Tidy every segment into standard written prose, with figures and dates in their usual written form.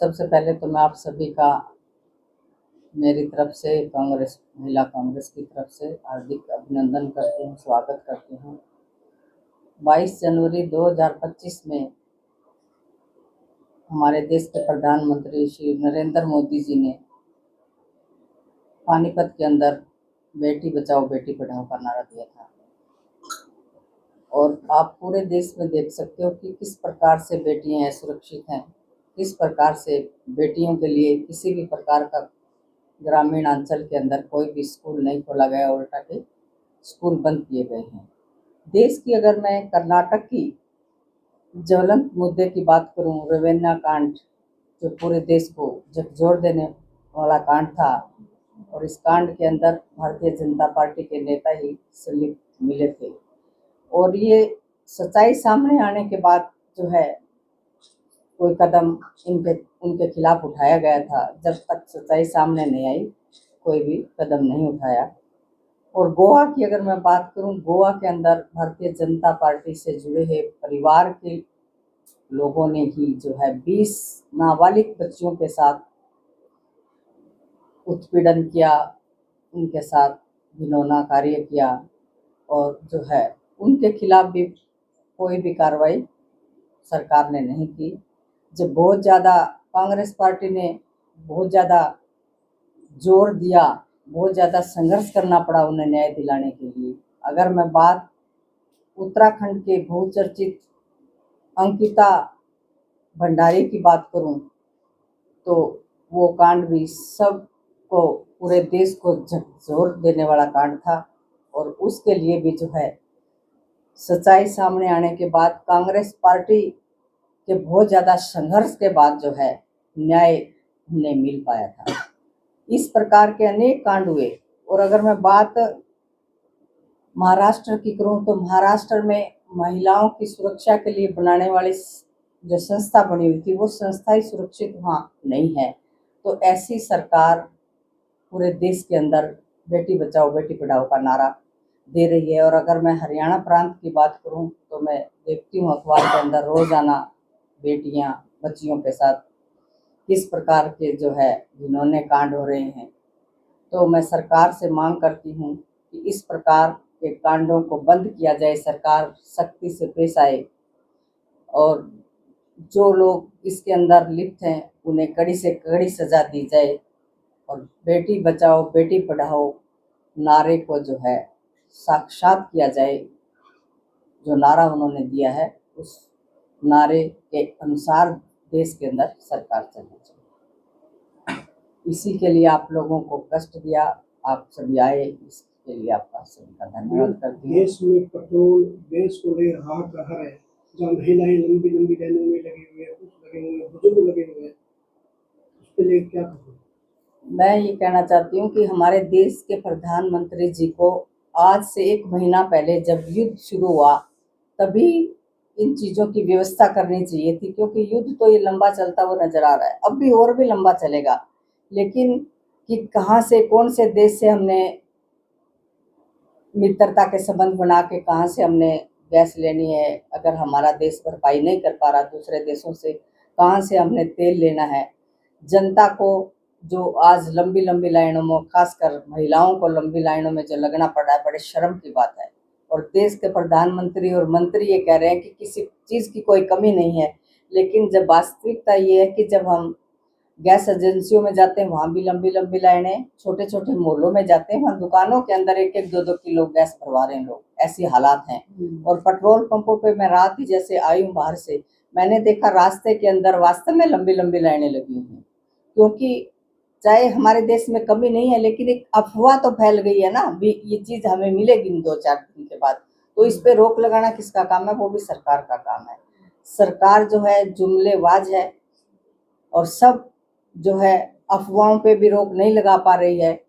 सबसे पहले तो मैं आप सभी का मेरी तरफ से कांग्रेस महिला कांग्रेस की तरफ से हार्दिक अभिनंदन करती हूँ, स्वागत करती हूँ। 22 जनवरी 2025 में हमारे देश के प्रधानमंत्री श्री नरेंद्र मोदी जी ने पानीपत के अंदर बेटी बचाओ बेटी पढ़ाओ का नारा दिया था। और आप पूरे देश में देख सकते हो कि किस प्रकार से बेटियां सुरक्षित हैं, किस प्रकार से बेटियों के लिए किसी भी प्रकार का ग्रामीण अंचल के अंदर कोई भी स्कूल नहीं खोला गया, उल्टा के स्कूल बंद किए गए हैं। देश की अगर मैं कर्नाटक की ज्वलंत मुद्दे की बात करूं, रवेन्ना कांड, जो पूरे देश को झकझोर देने वाला कांड था, और इस कांड के अंदर भारतीय जनता पार्टी के नेता ही संलिप्त मिले थे। और ये सच्चाई सामने आने के बाद जो है कोई कदम उनके खिलाफ उठाया गया था। जब तक सच्चाई सामने नहीं आई कोई भी कदम नहीं उठाया। और गोवा की अगर मैं बात करूं, गोवा के अंदर भारतीय जनता पार्टी से जुड़े हुए परिवार के लोगों ने ही जो है 20 नाबालिग बच्चियों के साथ उत्पीड़न किया, उनके साथ घिनौना कार्य किया, और जो है उनके खिलाफ भी कोई भी कार्रवाई सरकार ने नहीं की। जब बहुत ज़्यादा कांग्रेस पार्टी ने बहुत ज़्यादा जोर दिया, बहुत ज़्यादा संघर्ष करना पड़ा उन्हें न्याय दिलाने के लिए। अगर मैं बात उत्तराखंड के बहुचर्चित अंकिता भंडारी की बात करूं, तो वो कांड भी सबको, पूरे देश को झकझोर देने वाला कांड था। और उसके लिए भी जो है सच्चाई सामने आने के बाद कांग्रेस पार्टी के बहुत ज़्यादा संघर्ष के बाद जो है न्याय उन्हें मिल पाया था। इस प्रकार के अनेक कांड हुए। और अगर मैं बात महाराष्ट्र की करूं, तो महाराष्ट्र में महिलाओं की सुरक्षा के लिए बनाने वाली जो संस्था बनी हुई थी, वो संस्था ही सुरक्षित वहाँ नहीं है। तो ऐसी सरकार पूरे देश के अंदर बेटी बचाओ बेटी पढ़ाओ का नारा दे रही है। और अगर मैं हरियाणा प्रांत की बात करूं, तो मैं देखती हूँ अखबार के अंदर रोजाना बेटियां बच्चियों के साथ किस प्रकार के जो है घिनौने कांड हो रहे हैं। तो मैं सरकार से मांग करती हूँ कि इस प्रकार के कांडों को बंद किया जाए, सरकार सख्ती से पेश आए, और जो लोग इसके अंदर लिप्त हैं उन्हें कड़ी से कड़ी सजा दी जाए, और बेटी बचाओ बेटी पढ़ाओ नारे को जो है साक्षात किया जाए। जो नारा उन्होंने दिया है उस नारे के अनुसार देश के अंदर सरकार चलनी चाहिए। इसी के लिए आप लोगों को कष्ट दिया, आप सभी आए, इसके लिए आपका सभी का धन्यवाद करती हूँ। देश में पेट्रोल गैस को ले हाहाकार है, जहाँ महिलाएं लंबी लंबी लाइनों में लगी हुई है, कुछ लगे हुए हैं, बुजुर्ग लगे हुए हैं, उसके लिए क्या कहूँ? मैं ये कहना चाहती हूँ कि हमारे देश के प्रधानमंत्री जी को आज से 1 महीना पहले जब युद्ध शुरू हुआ, तभी इन चीज़ों की व्यवस्था करनी चाहिए थी, क्योंकि युद्ध तो ये लंबा चलता हुआ नजर आ रहा है, अब भी और भी लंबा चलेगा। लेकिन कि कहाँ से, कौन से देश से हमने मित्रता के संबंध बना के कहाँ से हमने गैस लेनी है, अगर हमारा देश भरपाई नहीं कर पा रहा दूसरे देशों से, कहाँ से हमने तेल लेना है। जनता को जो आज लंबी लंबी लाइनों में, खासकर महिलाओं को लंबी लाइनों में जो लगना पड़ रहा है, बड़े शर्म की बात है। और देश के प्रधानमंत्री और मंत्री ये कह रहे हैं कि किसी चीज़ की कोई कमी नहीं है, लेकिन जब वास्तविकता ये है कि जब हम गैस एजेंसियों में जाते हैं वहाँ भी लंबी लंबी लाइनें, छोटे छोटे मॉलों में जाते हैं वहाँ दुकानों के अंदर 1-1 2-2 किलो गैस भरवा रहे हैं लोग, ऐसी हालात हैं। और पेट्रोल पंपों पे मैं रात ही जैसे आई हूँ बाहर से, मैंने देखा रास्ते के अंदर वास्तव में लंबी लंबी लाइनें लगी हुई हैं। क्योंकि चाहे हमारे देश में कमी नहीं है, लेकिन एक अफवाह तो फैल गई है ना, ये चीज़ हमें मिलेगी 2-4 दिन के बाद। तो इस पे रोक लगाना किसका काम है? वो भी सरकार का काम है। सरकार जो है जुमलेबाज है, और सब जो है अफवाहों पे भी रोक नहीं लगा पा रही है,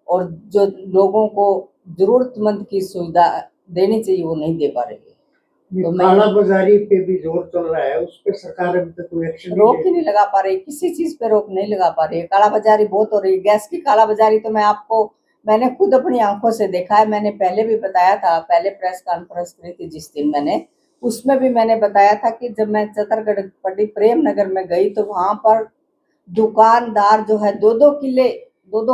और जो लोगों को जरूरतमंद की सुविधा देनी चाहिए वो नहीं दे पा रही है। तो काला बाजारी पे भी जोर चल रहा है, उस पर सरकार अभी तक कोई एक्शन रोक ही नहीं लगा पा रही, किसी चीज पे रोक नहीं लगा पा रही है। काला बाजारी बहुत हो रही है। गैस की काला बाजारी तो मैंने खुद अपनी आंखों से देखा है। मैंने पहले भी बताया था, पहले प्रेस कॉन्फ्रेंस करी थी जिस दिन मैंने, उसमें भी मैंने बताया था कि जब मैं चतरगढ़ पट्टी प्रेम नगर में गई तो वहां पर दुकानदार जो है 2-2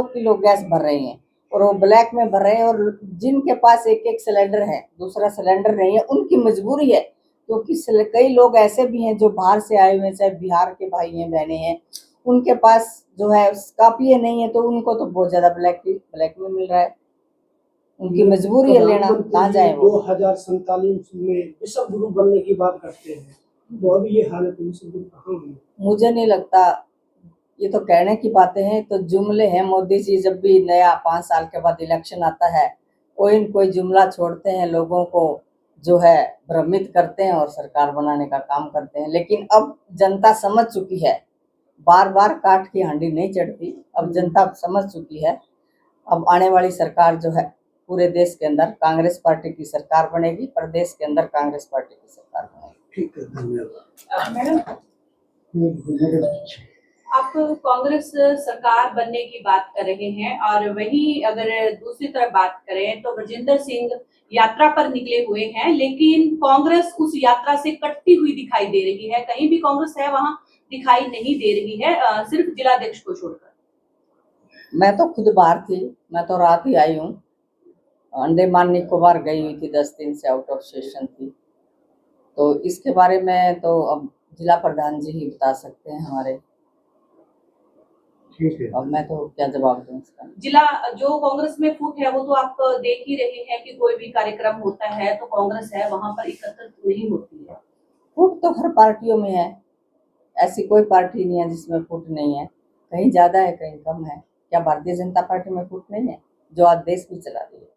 किलो गैस भर रहे हैं और वो ब्लैक में भर रहे हैं, और जिनके पास एक एक सिलेंडर है, दूसरा सिलेंडर नहीं है, उनकी मजबूरी है, क्योंकि कई लोग ऐसे भी हैं जो बाहर से आए हुए हैं, चाहे बिहार के भाई हैं बहनें हैं, उनके पास जो है काफी नहीं है, तो उनको तो बहुत ज्यादा ब्लैक में मिल रहा है, उनकी मजबूरी है लेना, कहाँ जाए वो। 2047 में विश्व गुरु बनने की बात करते हैं, तो अभी ये हालत विश्व गुरु कहाँ है? मुझे नहीं लगता, ये तो कहने की बातें हैं, तो जुमले हैं। मोदी जी जब भी नया 5 साल के बाद इलेक्शन आता है, कोई जुमला छोड़ते हैं, लोगों को जो है भ्रमित करते हैं और सरकार बनाने का काम करते हैं। लेकिन अब जनता समझ चुकी है, बार बार काट की हांडी नहीं चढ़ती, अब जनता समझ चुकी है। अब आने वाली सरकार जो है पूरे देश के अंदर कांग्रेस पार्टी की सरकार बनेगी, प्रदेश के अंदर कांग्रेस पार्टी की सरकार बनेगी। ठीक है, धन्यवाद। मैडम, आप कांग्रेस सरकार बनने की बात कर रहे हैं, और वहीं अगर दूसरी तरफ बात करें तो ब्रजेंद्र सिंह यात्रा पर निकले हुए हैं, लेकिन कांग्रेस उस यात्रा से कटती हुई दिखाई दे रही है। कहीं भी कांग्रेस है वहां दिखाई नहीं दे रही है, सिर्फ जिलाध्यक्ष को छोड़कर। मैं तो खुद बाहर थी, मैं तो रात ही आई हूँ, अंडमान निकोबार गई हुई थी, 10 दिन से आउट ऑफ सेशन थी, तो इसके बारे में तो अब जिला प्रधान जी ही बता सकते हैं हमारे। ठीक है, अब मैं तो क्या जवाब दूं इसका। जिला जो कांग्रेस में फूट है वो तो आप देख ही रहे हैं कि कोई भी कार्यक्रम होता है तो कांग्रेस है वहां पर एकत्रित नहीं होती है। फूट तो हर पार्टियों में है, ऐसी कोई पार्टी नहीं है जिसमें फूट नहीं है, कहीं ज्यादा है कहीं कम है। क्या भारतीय जनता पार्टी में फूट नहीं है, जो आज देश भी चला रही है?